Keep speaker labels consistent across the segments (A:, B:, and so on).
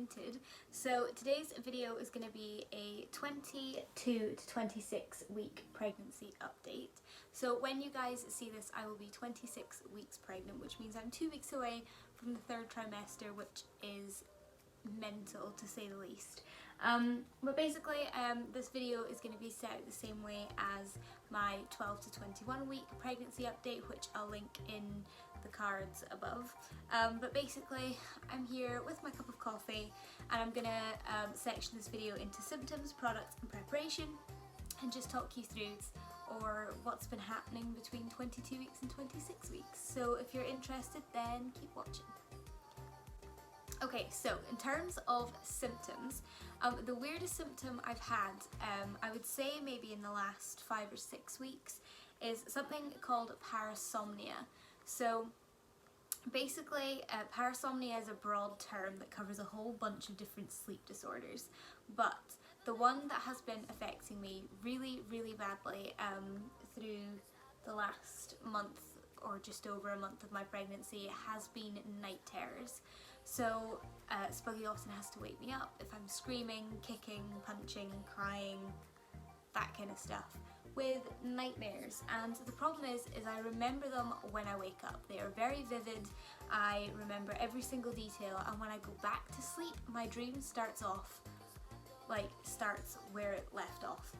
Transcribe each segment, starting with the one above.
A: RoseTinted. So today's video is going to be a 22 to 26 week pregnancy update. So when you guys see this, I will be 26 weeks pregnant, which means I'm 2 weeks away from the third trimester, which is mental to say the least. But basically this video is going to be set out the same way as my 12 to 21 week pregnancy update, which I'll link in the cards above. But basically I'm here with my cup of coffee and I'm going to section this video into symptoms, products and preparation, and just talk you through or what's been happening between 22 weeks and 26 weeks. So if you're interested, then keep watching. Okay, so in terms of symptoms, the weirdest symptom I've had, I would say maybe in the last 5 or 6 weeks, is something called parasomnia. So basically, parasomnia is a broad term that covers a whole bunch of different sleep disorders, but the one that has been affecting me really, really badly through the last month or just over a month of my pregnancy has been night terrors. So Spuggy often has to wake me up if I'm screaming, kicking, punching, crying, that kind of stuff, with nightmares. And the problem is I remember them when I wake up. They are very vivid, I remember every single detail, and when I go back to sleep, my dream starts where it left off.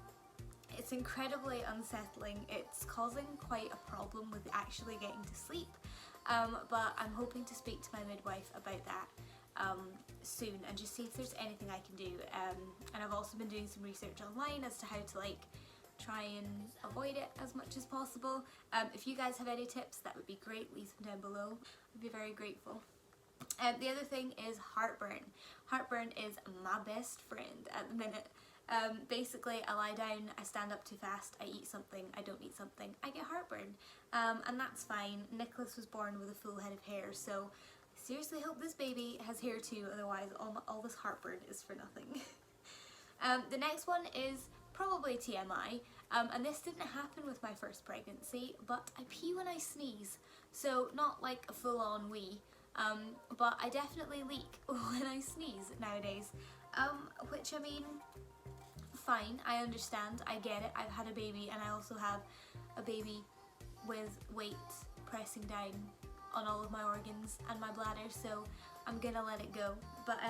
A: It's incredibly unsettling. It's causing quite a problem with actually getting to sleep. But I'm hoping to speak to my midwife about that soon and just see if there's anything I can do. And I've also been doing some research online as to how to try and avoid it as much as possible. If you guys have any tips, that would be great. Leave them down below. I'd be very grateful. The other thing is heartburn. Heartburn is my best friend at the minute. Basically, I lie down, I stand up too fast, I eat something, I don't eat something, I get heartburn. And that's fine. Nicholas was born with a full head of hair, so I seriously hope this baby has hair too, otherwise all this heartburn is for nothing. The next one is probably TMI, and this didn't happen with my first pregnancy, but I pee when I sneeze, so not like a full-on wee, but I definitely leak when I sneeze nowadays, which I mean, fine, I understand, I get it. I've had a baby and I also have a baby with weight pressing down on all of my organs and my bladder, so I'm gonna let it go. But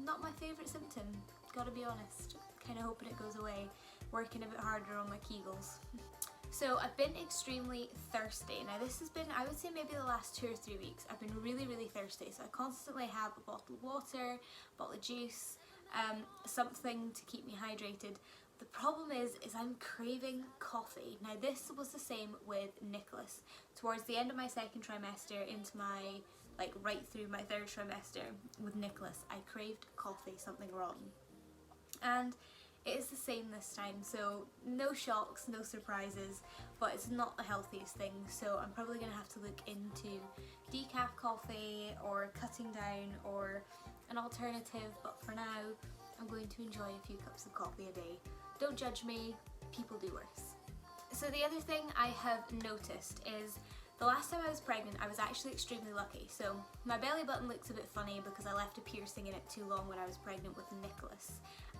A: not my favourite symptom, gotta be honest. Kinda hoping it goes away, working a bit harder on my Kegels. So I've been extremely thirsty. Now this has been, I would say maybe the last 2 or 3 weeks, I've been really, really thirsty. So I constantly have a bottle of water, a bottle of juice, something to keep me hydrated. The problem is I'm craving coffee. Now this was the same with Nicholas. Towards the end of my second trimester into my, right through my third trimester with Nicholas, I craved coffee, something wrong. And it is the same this time, so no shocks, no surprises, but it's not the healthiest thing, so I'm probably going to have to look into decaf coffee or cutting down or an alternative, but for now I'm going to enjoy a few cups of coffee a day. Don't judge me, people do worse. So the other thing I have noticed is the last time I was pregnant, I was actually extremely lucky. So my belly button looks a bit funny because I left a piercing in it too long when I was pregnant with Nicholas.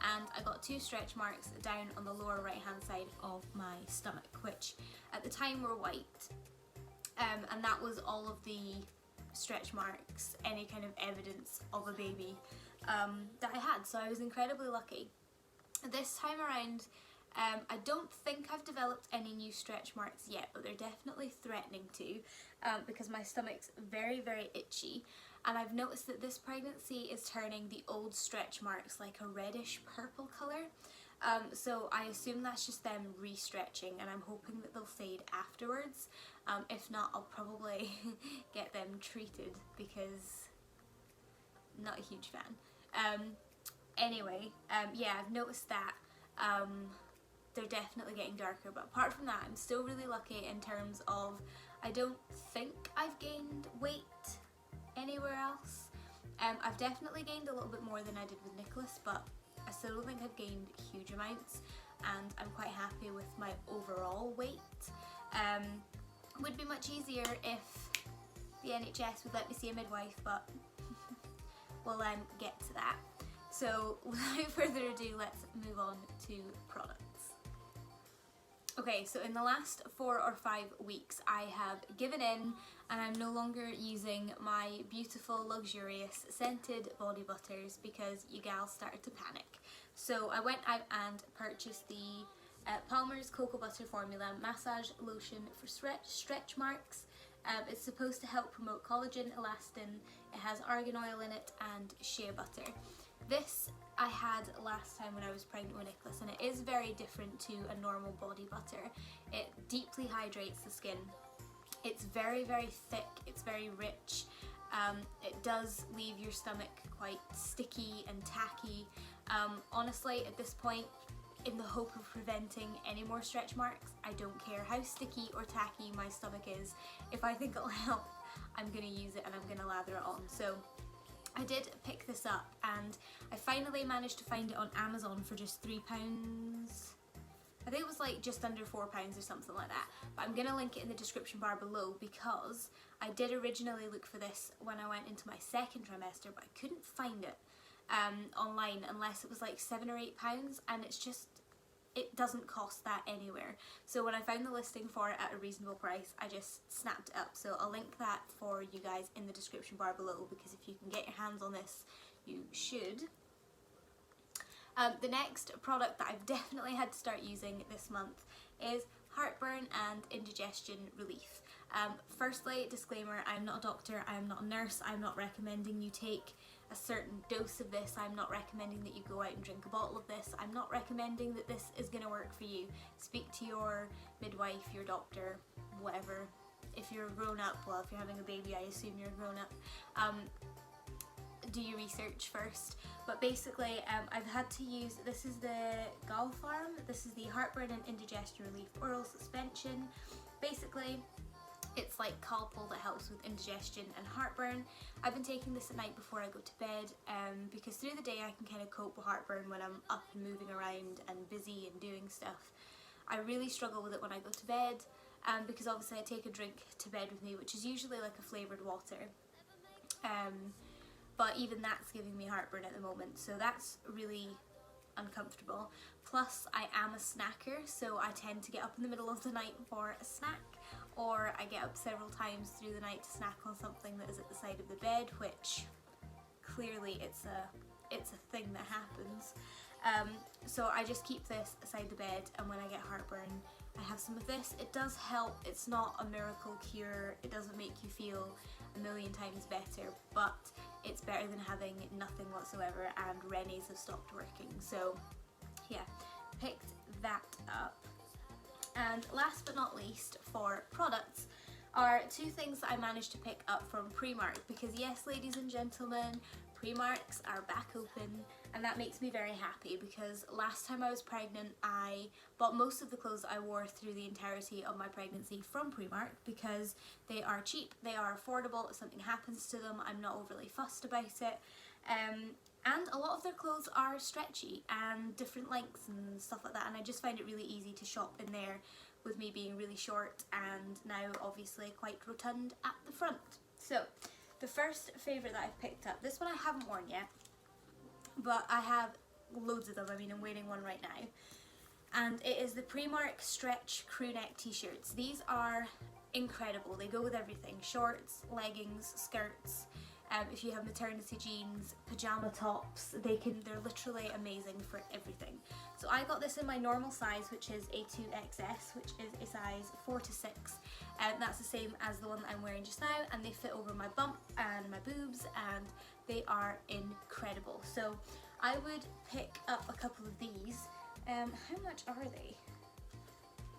A: And I got 2 stretch marks down on the lower right hand side of my stomach, which at the time were white. And that was all of the stretch marks, any kind of evidence of a baby that I had. So I was incredibly lucky. This time around, I don't think I've developed any new stretch marks yet, but they're definitely threatening to, because my stomach's very, very itchy, and I've noticed that this pregnancy is turning the old stretch marks like a reddish purple colour, so I assume that's just them re-stretching, and I'm hoping that they'll fade afterwards. If not, I'll probably get them treated because not a huge fan. Anyway, yeah, I've noticed that they're definitely getting darker, but apart from that, I'm still really lucky in terms of I don't think I've gained weight anywhere else. I've definitely gained a little bit more than I did with Nicholas, but I still don't think I've gained huge amounts, and I'm quite happy with my overall weight. Would be much easier if the NHS would let me see a midwife, but we'll get to that. So without further ado, let's move on to products. Okay, so in the last 4 or 5 weeks I have given in and I'm no longer using my beautiful, luxurious, scented body butters because you gals started to panic. So I went out and purchased the Palmer's Cocoa Butter Formula Massage Lotion for stretch marks. It's supposed to help promote collagen, elastin, it has argan oil in it and shea butter. This I had last time when I was pregnant with Nicholas, and it is very different to a normal body butter. It deeply hydrates the skin. It's very, very thick, it's very rich. It does leave your stomach quite sticky and tacky. Honestly, at this point, in the hope of preventing any more stretch marks, I don't care how sticky or tacky my stomach is. If I think it'll help, I'm gonna use it and I'm gonna lather it on. So I did pick this up and I finally managed to find it on Amazon for just £3. I think it was like just under £4 or something like that, but I'm gonna link it in the description bar below because I did originally look for this when I went into my second trimester, but I couldn't find it online unless it was like £7 or £8, and it doesn't cost that anywhere. So when I found the listing for it at a reasonable price, I just snapped it up. So I'll link that for you guys in the description bar below, because if you can get your hands on this, you should. The next product that I've definitely had to start using this month is heartburn and indigestion relief. Firstly, disclaimer, I'm not a doctor, I'm not a nurse, I'm not recommending you take a certain dose of this, I'm not recommending that you go out and drink a bottle of this, I'm not recommending that this is going to work for you. Speak to your midwife, your doctor, whatever. If you're grown up, well, if you're having a baby, I assume you're grown up. Do your research first. But basically, I've had to use, this is the Gal Farm, this is the Heartburn and Indigestion Relief Oral Suspension. Basically, it's like Calpol that helps with indigestion and heartburn. I've been taking this at night before I go to bed because through the day I can kind of cope with heartburn when I'm up and moving around and busy and doing stuff. I really struggle with it when I go to bed because obviously I take a drink to bed with me, which is usually like a flavoured water. But even that's giving me heartburn at the moment, so that's really uncomfortable. Plus I am a snacker, so I tend to get up in the middle of the night for a snack, or I get up several times through the night to snack on something that is at the side of the bed, which clearly it's a thing that happens. So I just keep this aside the bed, and when I get heartburn I have some of this. It does help, it's not a miracle cure, it doesn't make you feel a million times better, but it's better than having nothing whatsoever, and Rene's have stopped working. So yeah, picked that up. And last but not least, for products, are 2 things that I managed to pick up from Primark, because yes, ladies and gentlemen, Primarks are back open, and that makes me very happy because last time I was pregnant I bought most of the clothes I wore through the entirety of my pregnancy from Primark because they are cheap, they are affordable, if something happens to them I'm not overly fussed about it, and a lot of their clothes are stretchy and different lengths and stuff like that, and I just find it really easy to shop in there with me being really short and now obviously quite rotund at the front. So the first favourite that I've picked up, this one I haven't worn yet, but I have loads of them. I mean, I'm wearing one right now, and it is the Primark Stretch Crew Neck t-shirts. These are incredible, they go with everything, shorts, leggings, skirts, if you have maternity jeans, pyjama tops, they're literally amazing for everything. So I got this in my normal size, which is A2XS, which is a size 4 to 6, and that's the same as the one that I'm wearing just now, and they fit over my bump and my boobs, and they are incredible. So I would pick up a couple of these. How much are they?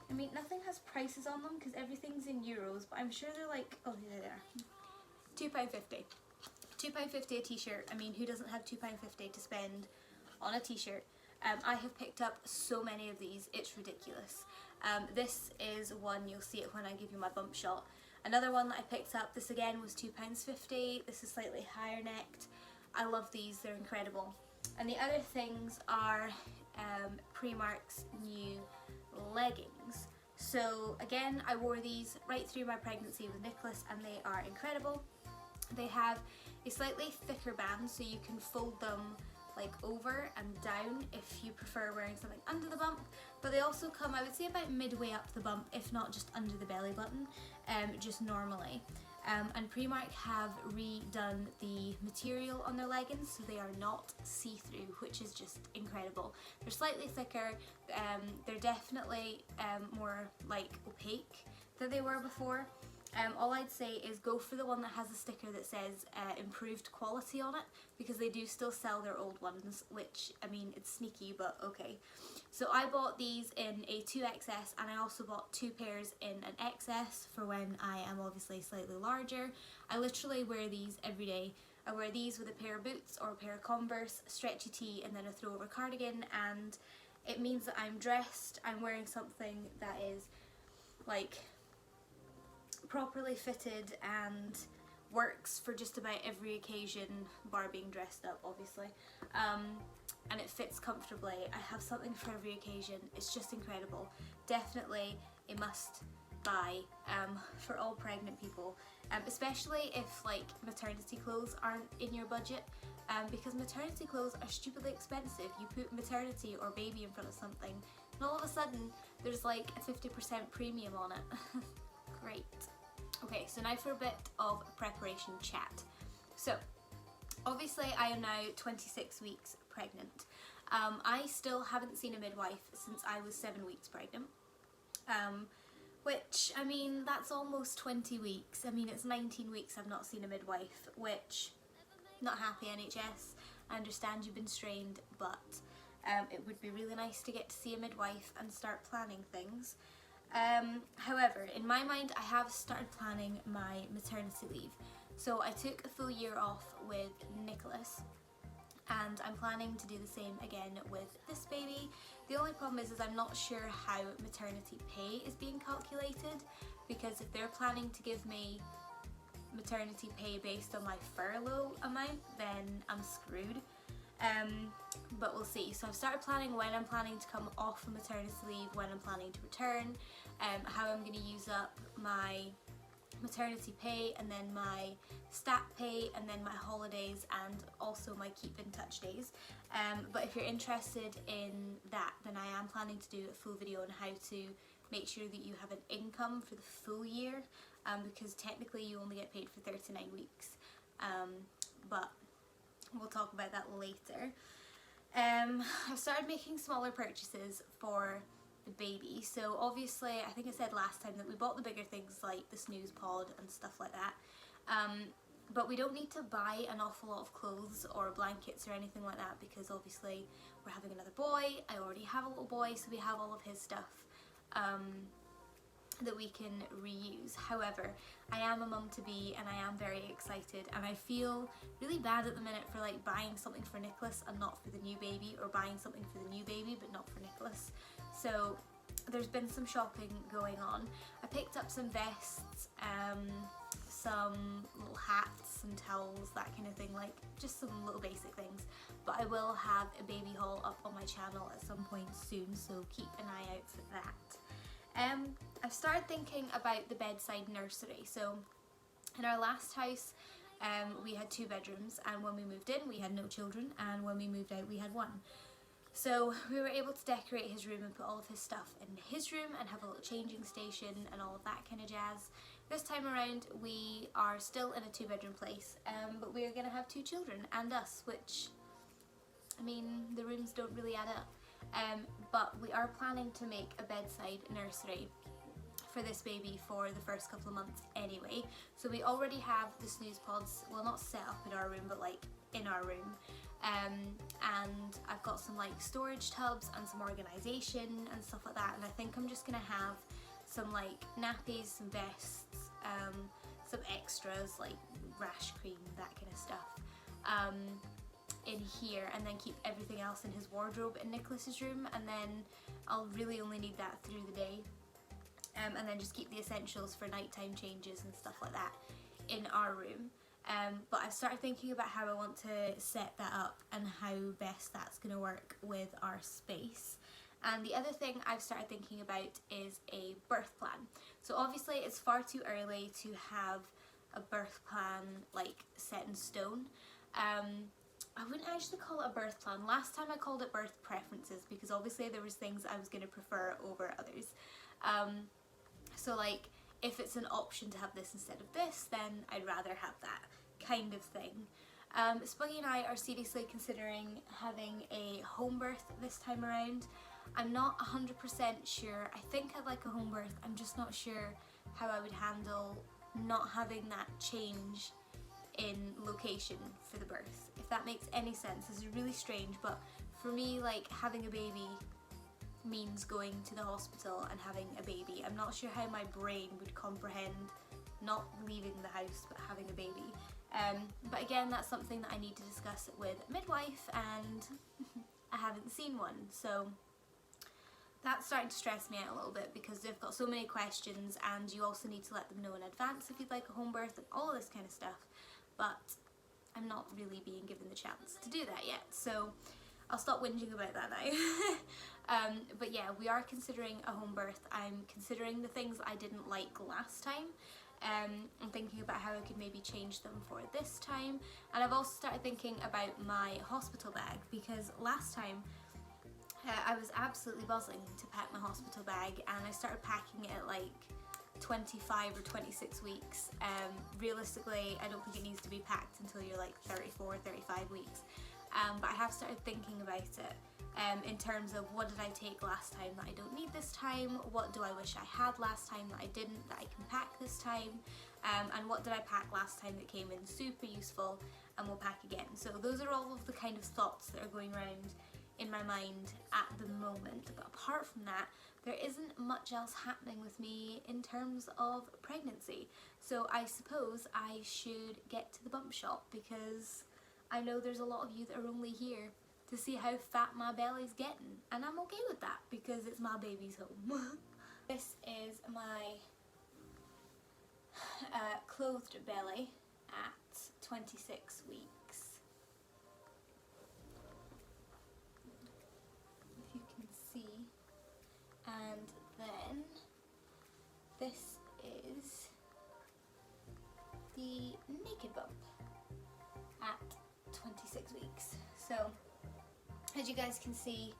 A: I mean, nothing has prices on them because everything's in euros, but I'm sure they're like, oh, there they are, £2.50. £2.50 a t-shirt. I mean, who doesn't have £2.50 to spend on a t-shirt? I have picked up so many of these, it's ridiculous. This is one, you'll see it when I give you my bump shot. Another one that I picked up, this again was £2.50, this is slightly higher necked. I love these, they're incredible. And the other things are Primark's new leggings. So again, I wore these right through my pregnancy with Nicholas and they are incredible. They have a slightly thicker band, so you can fold them like over and down if you prefer wearing something under the bump, but they also come, I would say, about midway up the bump, if not just under the belly button, just normally. And Primark have redone the material on their leggings, so they are not see-through, which is just incredible. They're slightly thicker, they're definitely more like opaque than they were before. All I'd say is go for the one that has a sticker that says improved quality on it, because they do still sell their old ones, which, I mean, it's sneaky, but okay. So I bought these in a 2XS, and I also bought 2 pairs in an XS for when I am obviously slightly larger. I literally wear these every day. I wear these with a pair of boots or a pair of Converse, a stretchy tee, and then a throw-over cardigan, and it means that I'm dressed, I'm wearing something that is like properly fitted and works for just about every occasion, bar being dressed up obviously, and it fits comfortably. I have something for every occasion. It's just incredible. Definitely a must buy for all pregnant people, especially if like maternity clothes aren't in your budget, because maternity clothes are stupidly expensive. You put maternity or baby in front of something and all of a sudden there's like a 50% premium on it. Great. Okay, so now for a bit of preparation chat. So, obviously I am now 26 weeks pregnant. I still haven't seen a midwife since I was 7 weeks pregnant, which, I mean, that's almost 20 weeks. I mean, it's 19 weeks I've not seen a midwife, which, not happy NHS. I understand you've been strained, but it would be really nice to get to see a midwife and start planning things. However, in my mind, I have started planning my maternity leave. So I took a full year off with Nicholas, and I'm planning to do the same again with this baby. The only problem is I'm not sure how maternity pay is being calculated, because if they're planning to give me maternity pay based on my furlough amount, then I'm screwed. But we'll see. So I've started planning when I'm planning to come off of maternity leave, when I'm planning to return, how I'm going to use up my maternity pay, and then my stat pay, and then my holidays, and also my keep in touch days. But if you're interested in that, then I am planning to do a full video on how to make sure that you have an income for the full year, because technically you only get paid for 39 weeks. But we'll talk about that later. I've started making smaller purchases for the baby. So obviously, I think I said last time that we bought the bigger things like the snooze pod and stuff like that. But we don't need to buy an awful lot of clothes or blankets or anything like that, because obviously we're having another boy. I already have a little boy, so we have all of his stuff that we can reuse. However, I am a mum-to-be and I am very excited, and I feel really bad at the minute for like buying something for Nicholas and not for the new baby, or buying something for the new baby but not for Nicholas. So there's been some shopping going on. I picked up some vests, some little hats and towels, that kind of thing, like just some little basic things. But I will have a baby haul up on my channel at some point soon, so keep an eye out for that. I've started thinking about the bedside nursery. So in our last house, we had 2 bedrooms, and when we moved in we had no children, and when we moved out we had 1. So we were able to decorate his room and put all of his stuff in his room and have a little changing station and all of that kind of jazz. This time around we are still in a 2-bedroom place, but we are going to have 2 children and us, which, I mean, the rooms don't really add up. But we are planning to make a bedside nursery for this baby for the first couple of months anyway. So we already have the snooze pods, well, not set up in our room, but like in our room. And I've got some like storage tubs and some organisation and stuff like that, and I think I'm just gonna have some like nappies, some vests, some extras like rash cream, that kind of stuff, in here, and then keep everything else in his wardrobe in Nicholas's room, and then I'll really only need that through the day, and then just keep the essentials for nighttime changes and stuff like that in our room. But I've started thinking about how I want to set that up and how best that's going to work with our space. And the other thing I've started thinking about is a birth plan. So obviously it's far too early to have a birth plan like set in stone. I wouldn't actually call it a birth plan. Last time I called it birth preferences because obviously there was things I was going to prefer over others. So like if it's an option to have this instead of this, then I'd rather have that kind of thing. Spunky and I are seriously considering having a home birth this time around. I'm not 100% sure. I think I'd like a home birth. I'm just not sure how I would handle not having that change in location for the birth, if that makes any sense. This is really strange, but for me, like, having a baby means going to the hospital and having a baby. I'm not sure how my brain would comprehend not leaving the house but having a baby. But again, that's something that I need to discuss with a midwife, and I haven't seen one, so that's starting to stress me out a little bit because they've got so many questions, and you also need to let them know in advance if you'd like a home birth and all of this kind of stuff. But I'm not really being given the chance to do that yet, so I'll stop whinging about that now. But yeah, we are considering a home birth. I'm considering the things I didn't like last time. I'm thinking about how I could maybe change them for this time, and I've also started thinking about my hospital bag because last time I was absolutely buzzing to pack my hospital bag, and I started packing it at like 25 or 26 weeks. Realistically, I don't think it needs to be packed until you're like 34, 35 weeks. But I have started thinking about it in terms of what did I take last time that I don't need this time, what do I wish I had last time that I didn't, that I can pack this time, and what did I pack last time that came in super useful and will pack again. So those are all of the kind of thoughts that are going around in my mind at the moment. But apart from that, there isn't much else happening with me in terms of pregnancy. So I suppose I should get to the bump shop because I know there's a lot of you that are only here to see how fat my belly's getting, and I'm okay with that because it's my baby's home. This is my clothed belly at 26 weeks. If you can see. And then this is the naked bump at 26 weeks. So as you guys can see,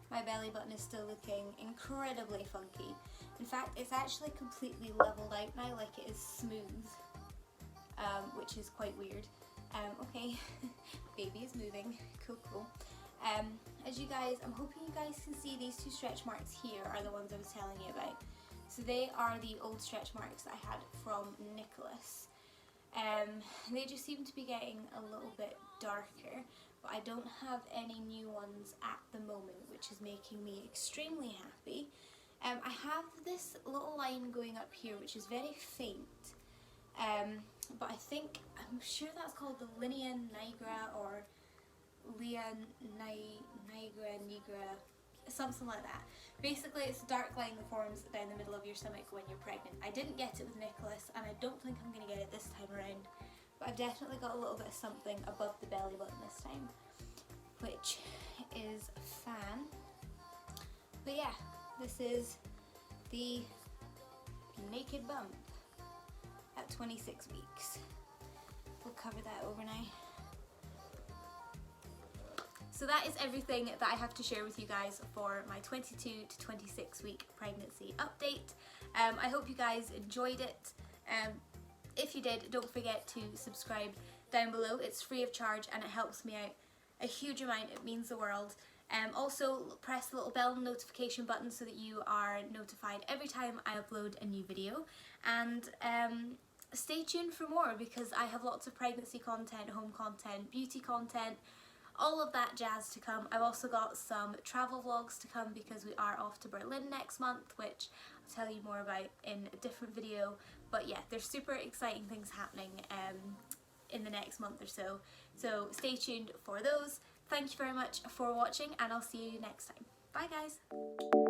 A: my belly button is still looking incredibly funky. In fact, it's actually completely leveled out now, like it is smooth, which is quite weird. Okay, baby is moving, cool. As you guys, I'm hoping you guys can see these two stretch marks here are the ones I was telling you about. So they are the old stretch marks that I had from Nicholas. They just seem to be getting a little bit darker, but I don't have any new ones at the moment, which is making me extremely happy. I have this little line going up here which is very faint, but I'm sure that's called the linea nigra or nigra, something like that. Basically, it's a dark line that forms down the middle of your stomach when you're pregnant. I didn't get it with Nicholas, and I don't think I'm going to get it this time around, but I've definitely got a little bit of something above the belly button this time, which is fun. But yeah, this is the naked bump at 26 weeks. We'll cover that over now. So that is everything that I have to share with you guys for my 22 to 26 week pregnancy update. I hope you guys enjoyed it. If you did, don't forget to subscribe down below. It's free of charge and it helps me out a huge amount. It means the world. Also press the little bell notification button so that you are notified every time I upload a new video. And stay tuned for more because I have lots of pregnancy content, home content, beauty content, all of that jazz to come. I've also got some travel vlogs to come because we are off to Berlin next month, which I'll tell you more about in a different video. But yeah, there's super exciting things happening in the next month or so. So stay tuned for those. Thank you very much for watching, and I'll see you next time. Bye guys!